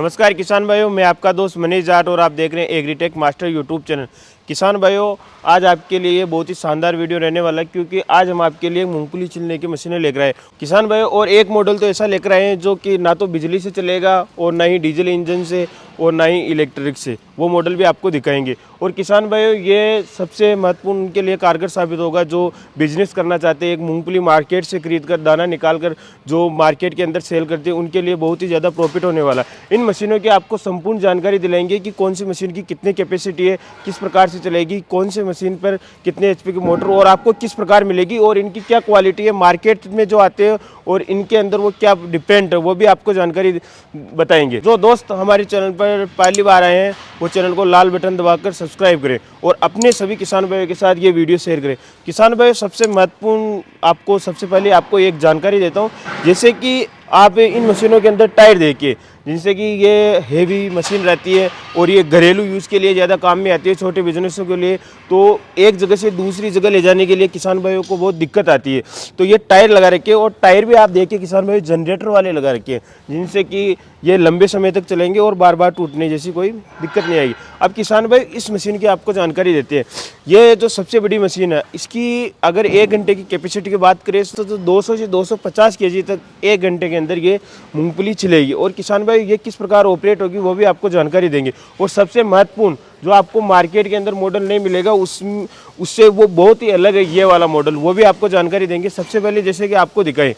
नमस्कार किसान भाइयों, मैं आपका दोस्त मनीष जाट और आप देख रहे हैं एग्रीटेक मास्टर यूट्यूब चैनल। किसान भाइयों, आज आपके लिए बहुत ही शानदार वीडियो रहने वाला है क्योंकि आज हम आपके लिए मूंगफली छिलने की मशीनें लेकर आए किसान भाइयों। और एक मॉडल तो ऐसा लेकर आए हैं जो कि ना तो बिजली से चलेगा और ना ही डीजल इंजन से और ना ही इलेक्ट्रिक से, वो मॉडल भी आपको दिखाएंगे। और किसान भाइयों, ये सबसे महत्वपूर्ण उनके लिए कारगर साबित होगा जो बिजनेस करना चाहते हैं। एक मूंगफली मार्केट से खरीद कर दाना निकाल कर जो मार्केट के अंदर सेल करते हैं, उनके लिए बहुत ही ज़्यादा प्रॉफिट होने वाला है। इन मशीनों की आपको संपूर्ण जानकारी दिलाएंगे कि कौन सी मशीन की कितनी कैपेसिटी है, किस प्रकार से चलेगी, कौन से मशीन पर कितने एचपी की मोटर और आपको किस प्रकार मिलेगी और इनकी क्या क्वालिटी है, मार्केट में जो आते हैं और इनके अंदर वो क्या डिपेंड है, वो भी आपको जानकारी बताएंगे। जो दोस्त हमारे चैनल पर पहली बार आए हैं वो चैनल को लाल बटन दबाकर सब्सक्राइब करें और अपने सभी किसान भाइयों के साथ ये वीडियो शेयर करें। किसान भाइयों, सबसे महत्वपूर्ण आपको सबसे पहले आपको एक जानकारी देता हूँ। जैसे कि आप इन मशीनों के अंदर टायर देखिए, जिनसे कि ये हेवी मशीन रहती है और ये घरेलू यूज़ के लिए ज़्यादा काम में आती है, छोटे बिजनेसों के लिए। तो एक जगह से दूसरी जगह ले जाने के लिए किसान भाइयों को बहुत दिक्कत आती है, तो ये टायर लगा रखे हैं। और टायर भी आप देखिए किसान भाई जनरेटर वाले लगा रखे हैं, जिनसे कि ये लंबे समय तक चलेंगे और बार बार टूटने जैसी कोई दिक्कत नहीं आएगी। अब किसान भाई इस मशीन की आपको जानकारी देते हैं। ये जो सबसे बड़ी मशीन है, इसकी अगर 1 घंटे की कैपेसिटी की बात करें तो 200 से 250 केजी तक 1 घंटे के अंदर ये मूंगफली छिलेगी। और किसान भाई ये किस प्रकार ऑपरेट होगी वो भी आपको जानकारी देंगे। और सबसे महत्वपूर्ण जो आपको मार्केट के अंदर मॉडल नहीं मिलेगा उससे वो बहुत ही अलग है, ये वाला मॉडल, वो भी आपको जानकारी देंगे। सबसे पहले जैसे कि आपको दिखाएं,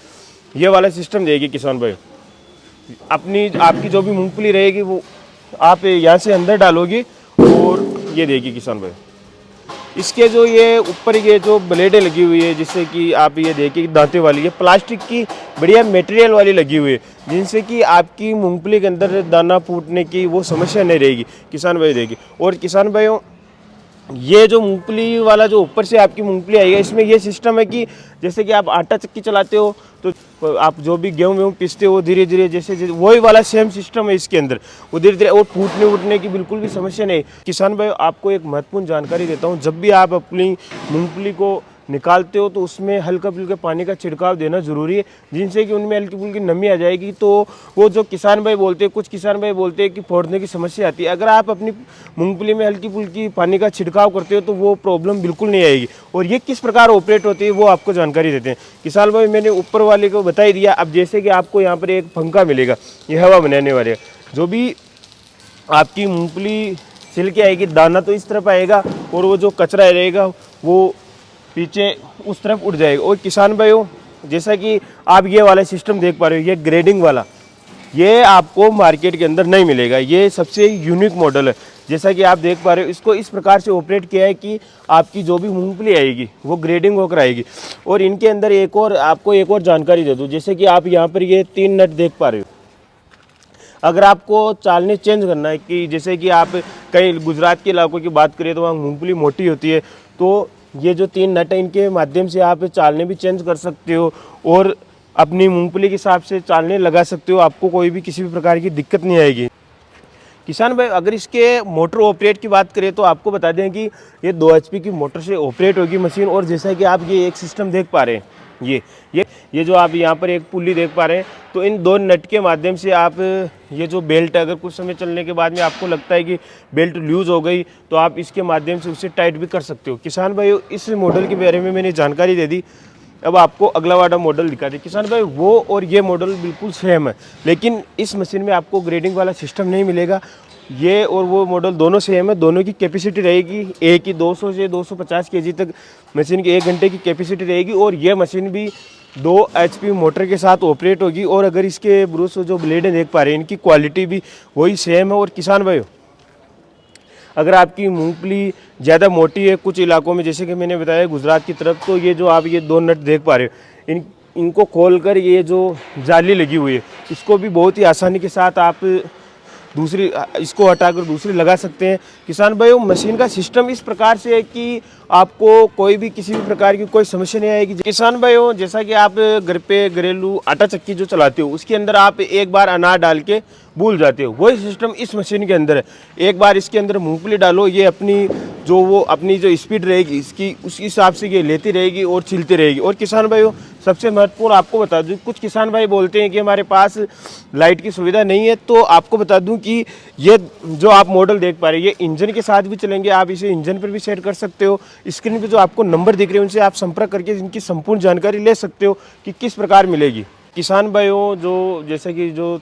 ये वाला सिस्टम देगी किसान भाई। आपकी जो भी मूंगफली रहेगी वो आप यहाँ से अंदर डालोगे और ये देगी किसान भाई। इसके जो ये ऊपर ये जो ब्लेडें लगी हुई है, जिससे कि आप ये देखिए दांते वाली, ये प्लास्टिक की बढ़िया मटेरियल वाली लगी हुई है, जिनसे कि आपकी मूंगफली के अंदर दाना फूटने की वो समस्या नहीं रहेगी किसान भाई देखिए। और किसान भाइयों, ये जो मूंगफली वाला जो ऊपर से आपकी मूंगफली आएगा, इसमें ये सिस्टम है कि जैसे कि आप आटा चक्की चलाते हो तो आप जो भी गेहूँ पीसते हो धीरे धीरे जैसे वही वाला सेम सिस्टम है इसके अंदर, वो धीरे धीरे और फूटने उठने की बिल्कुल भी समस्या नहीं। किसान भाई, आपको एक महत्वपूर्ण जानकारी देता हूँ। जब भी आप अपनी मूंगफली को निकालते हो तो उसमें हल्का फुल्का पानी का छिड़काव देना जरूरी है, जिनसे कि उनमें हल्की फुल्की नमी आ जाएगी। तो वो जो किसान भाई बोलते हैं, कुछ किसान भाई बोलते हैं कि फोड़ने की समस्या आती है, अगर आप अपनी मूंगफली में हल्की फुल्की पानी का छिड़काव करते हो तो वो प्रॉब्लम बिल्कुल नहीं आएगी। और ये किस प्रकार ऑपरेट होती है वो आपको जानकारी देते हैं किसान भाई। मैंने ऊपर वाले को बता ही दिया। अब जैसे कि आपको यहाँ पर एक पंखा मिलेगा, ये हवा बनाने वाले, जो भी आपकी मूंगफली छिल के आएगी, दाना तो इस तरफ आएगा और वो जो कचरा रहेगा वो पीछे उस तरफ उठ जाएगा। और किसान भाइयों, जैसा कि आप ये वाला सिस्टम देख पा रहे हो, ये ग्रेडिंग वाला, ये आपको मार्केट के अंदर नहीं मिलेगा। ये सबसे यूनिक मॉडल है। जैसा कि आप देख पा रहे हो, इसको इस प्रकार से ऑपरेट किया है कि आपकी जो भी मूंगफली आएगी वो ग्रेडिंग होकर आएगी। और इनके अंदर आपको एक और जानकारी दे दूँ। जैसे कि आप यहाँ पर ये 3 नट देख पा रहे हो। अगर आपको चालनी चेंज करना है, कि जैसे कि आप कहीं गुजरात के इलाकों की बात करें तो वहाँ मूंगफली मोटी होती है, तो ये जो 3 नट है इनके माध्यम से आप चालने भी चेंज कर सकते हो और अपनी मूंगफली के हिसाब से चालने लगा सकते हो। आपको कोई भी किसी भी प्रकार की दिक्कत नहीं आएगी। किसान भाई, अगर इसके मोटर ऑपरेट की बात करें तो आपको बता दें कि ये 2 HP की मोटर से ऑपरेट होगी मशीन। और जैसा कि आप ये एक सिस्टम देख पा रहे हैं, ये जो आप यहाँ पर एक पुल्ली देख पा रहे हैं, तो इन 2 नट के माध्यम से आप ये जो बेल्ट, अगर कुछ समय चलने के बाद में आपको लगता है कि बेल्ट लूज़ हो गई तो आप इसके माध्यम से उसे टाइट भी कर सकते हो। किसान भाई, इस मॉडल के बारे में मैंने जानकारी दे दी। अब आपको अगला वाला मॉडल दिखा दे किसान भाई। वो और ये मॉडल बिल्कुल सेम है, लेकिन इस मशीन में आपको ग्रेडिंग वाला सिस्टम नहीं मिलेगा। ये और वो मॉडल दोनों सेम है, दोनों की कैपेसिटी रहेगी एक ही 200 से 250 केजी तक मशीन की 1 घंटे की कैपेसिटी रहेगी। और ये मशीन भी 2 HP मोटर के साथ ऑपरेट होगी। और अगर इसके ब्रूस जो ब्लेडें देख पा रहे हैं, इनकी क्वालिटी भी वही सेम है। और किसान भाई, अगर आपकी मूंगफली ज़्यादा मोटी है कुछ इलाकों में, जैसे कि मैंने बताया गुजरात की तरफ, तो ये जो आप ये 2 नट देख पा रहे हो, इनको खोलकर ये जो जाली लगी हुई है, इसको भी बहुत ही आसानी के साथ आप दूसरी इसको हटाकर दूसरी लगा सकते हैं। किसान भाइयों, मशीन का सिस्टम इस प्रकार से है कि आपको कोई भी किसी भी प्रकार की कोई समस्या नहीं आएगी। किसान भाइयों, जैसा कि आप घर पे घरेलू आटा चक्की जो चलाते हो, उसके अंदर आप एक बार अनाज डाल के भूल जाते हो, वही सिस्टम इस मशीन के अंदर है। एक बार इसके अंदर मूंगफली डालो, ये अपनी जो स्पीड रहेगी इसकी, उस हिसाब से ये लेती रहेगी और छिलती रहेगी। और किसान भाइयों, सबसे महत्वपूर्ण आपको बता दूं, कुछ किसान भाई बोलते हैं कि हमारे पास लाइट की सुविधा नहीं है, तो आपको बता दूं कि ये जो आप मॉडल देख पा रहे हैं ये इंजन के साथ भी चलेंगे, आप इसे इंजन पर भी सेट कर सकते हो। स्क्रीन पे जो आपको नंबर दिख रहे हैं उनसे आप संपर्क करके इनकी संपूर्ण जानकारी ले सकते हो कि किस प्रकार मिलेगी। किसान भाइयों, जो जैसे कि जो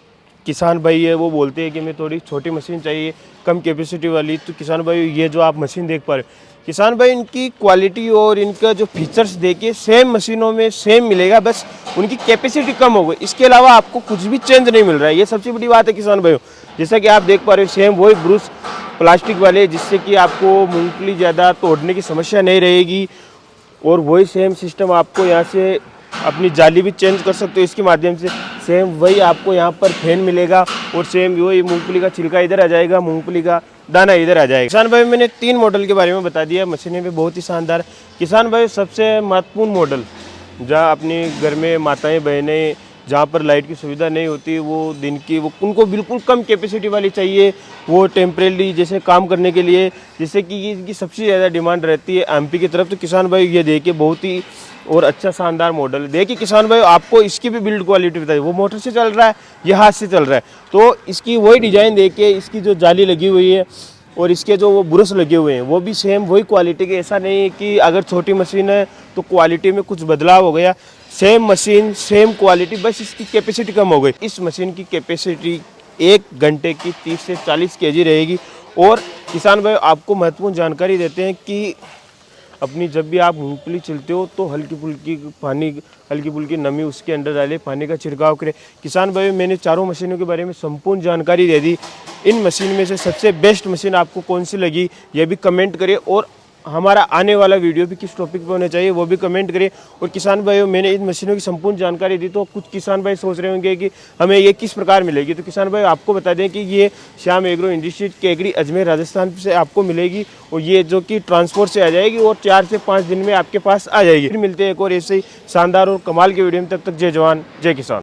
किसान भाई है वो बोलते हैं कि हमें थोड़ी छोटी मशीन चाहिए, कम कैपेसिटी वाली, तो किसान भाई ये जो आप मशीन देख पा रहे हो, किसान भाई इनकी क्वालिटी और इनका जो फीचर्स देखिए सेम मशीनों में सेम मिलेगा, बस उनकी कैपेसिटी कम हो गई, इसके अलावा आपको कुछ भी चेंज नहीं मिल रहा है। ये सबसे बड़ी बात है किसान भाइयों। जैसा कि आप देख पा रहे हो सेम वही ब्रूस प्लास्टिक वाले, जिससे कि आपको मूंगफली ज़्यादा तोड़ने की समस्या नहीं रहेगी, और वही सेम सिस्टम आपको यहाँ से अपनी जाली भी चेंज कर सकते हो इसके माध्यम से। सेम वही आपको यहाँ पर फैन मिलेगा और सेम वही मूंगफली का छिलका इधर आ जाएगा, मूंगफली का दाना इधर आ जाएगा। किसान भाई मैंने 3 मॉडल के बारे में बता दिया, मशीनें भी बहुत ही शानदार। किसान भाई सबसे महत्वपूर्ण मॉडल जहाँ अपने घर में माताएं बहनें जहाँ पर लाइट की सुविधा नहीं होती, वो दिन की वो उनको बिल्कुल कम कैपेसिटी वाली चाहिए, वो टेम्परेरी जैसे काम करने के लिए, जैसे कि इनकी सबसे ज़्यादा डिमांड रहती है एमपी की तरफ। तो किसान भाई ये देखिए बहुत ही और अच्छा शानदार मॉडल देखिए किसान भाई, आपको इसकी भी बिल्ड क्वालिटी बताइए। वो मोटर से चल रहा है, ये हाथ से चल रहा है, तो इसकी वही डिज़ाइन देखिए, इसकी जो जाली लगी हुई है और इसके जो वो ब्रश लगे हुए हैं वो भी सेम वही क्वालिटी के। ऐसा नहीं है कि अगर छोटी मशीन है तो क्वालिटी में कुछ बदलाव हो गया, सेम मशीन सेम क्वालिटी, बस इसकी कैपेसिटी कम हो गई। इस मशीन की कैपेसिटी 1 घंटे की 30 से 40 केजी रहेगी। और किसान भाई आपको महत्वपूर्ण जानकारी देते हैं कि अपनी जब भी आप मूंगफली छिलते हो तो हल्की फुल्की नमी उसके अंदर डाले, पानी का छिड़काव करें। किसान भाई मैंने चारों मशीनों के बारे में संपूर्ण जानकारी दे दी। इन मशीन में से सबसे बेस्ट मशीन आपको कौन सी लगी ये भी कमेंट करें, और हमारा आने वाला वीडियो भी किस टॉपिक पे होना चाहिए वो भी कमेंट करें। और किसान भाइयों मैंने इन मशीनों की संपूर्ण जानकारी दी, तो कुछ किसान भाई सोच रहे होंगे कि हमें ये किस प्रकार मिलेगी, तो किसान भाई आपको बता दें कि ये श्याम एग्रो इंडस्ट्रीज केगरी अजमेर राजस्थान से आपको मिलेगी, और ये जो कि ट्रांसपोर्ट से आ जाएगी और 4 से 5 दिन में आपके पास आ जाएगी। फिर मिलते हैं एक और ऐसे ही शानदार और कमाल के वीडियो में, तब तक जय जवान जय किसान।